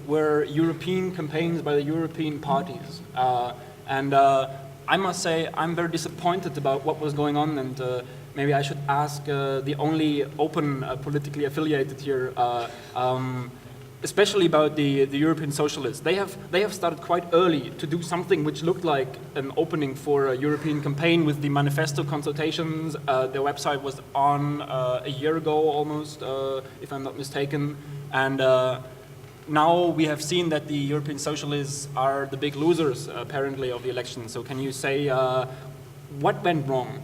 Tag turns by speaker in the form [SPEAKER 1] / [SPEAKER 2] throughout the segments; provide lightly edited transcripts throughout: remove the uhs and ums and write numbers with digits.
[SPEAKER 1] were European campaigns by the European parties. And I must say I'm very disappointed about what was going on, and maybe I should ask the only open politically affiliated here, especially about the European socialists. They have started quite early to do something which looked like an opening for a European campaign with the manifesto consultations. Their website was on a year ago almost, if I'm not mistaken. And now we have seen that the European socialists are the big losers, apparently, of the election. So can you say what went wrong?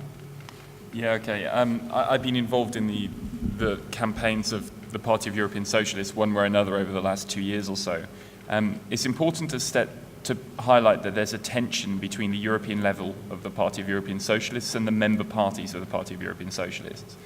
[SPEAKER 2] Yeah, okay. I've been involved in the campaigns of the Party of European Socialists, one way or another, over the last 2 years or so. It's important to highlight that there's a tension between the European level of the Party of European Socialists and the member parties of the Party of European Socialists.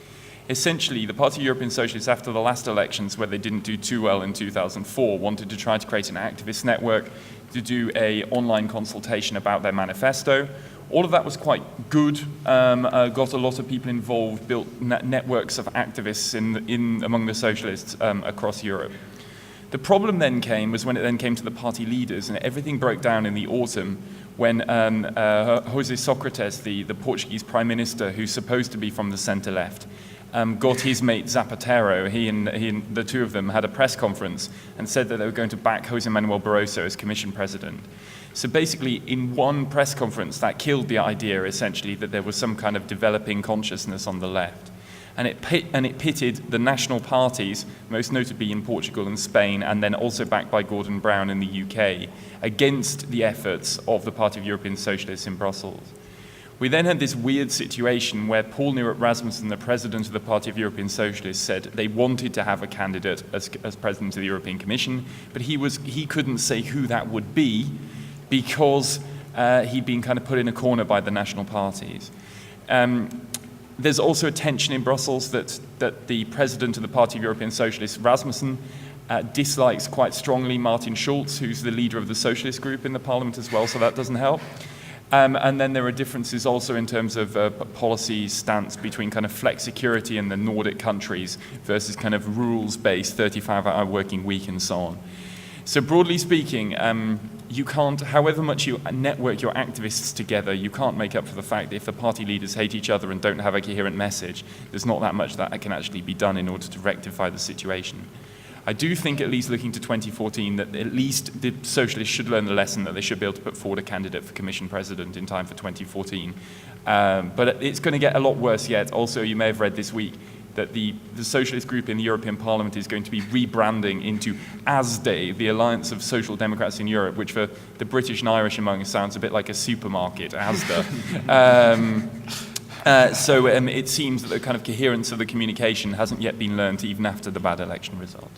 [SPEAKER 2] Essentially, the Party of European Socialists, after the last elections, where they didn't do too well in 2004, wanted to try to create an activist network to do an online consultation about their manifesto. All of that was quite good, got a lot of people involved, built networks of activists among the socialists across Europe. The problem then was when it then came to the party leaders, and everything broke down in the autumn when José Sócrates, the Portuguese prime minister, who's supposed to be from the centre-left, got his mate Zapatero. He and the two of them had a press conference and said that they were going to back José Manuel Barroso as Commission President. So basically, in one press conference, that killed the idea, essentially, that there was some kind of developing consciousness on the left. And it pitted the national parties, most notably in Portugal and Spain, and then also backed by Gordon Brown in the UK, against the efforts of the Party of European Socialists in Brussels. We then had this weird situation where Poul Nyrup Rasmussen, the president of the Party of European Socialists, said they wanted to have a candidate as president of the European Commission, but he couldn't say who that would be, because he'd been kind of put in a corner by the national parties. There's also a tension in Brussels that the president of the Party of European Socialists, Rasmussen, dislikes quite strongly Martin Schulz, who's the leader of the socialist group in the parliament as well, so that doesn't help. And then there are differences also in terms of policy stance between kind of flexicurity in the Nordic countries versus kind of rules-based 35-hour working week and so on. So broadly speaking, you can't, however much you network your activists together, you can't make up for the fact that if the party leaders hate each other and don't have a coherent message, there's not that much that can actually be done in order to rectify the situation. I do think, at least looking to 2014, that at least the socialists should learn the lesson that they should be able to put forward a candidate for Commission President in time for 2014. But it's going to get a lot worse yet. Also, you may have read this week that the socialist group in the European Parliament is going to be rebranding into ASDE, the Alliance of Social Democrats in Europe, which for the British and Irish among us sounds a bit like a supermarket, ASDA. So it seems that the kind of coherence of the communication hasn't yet been learned even after the bad election result.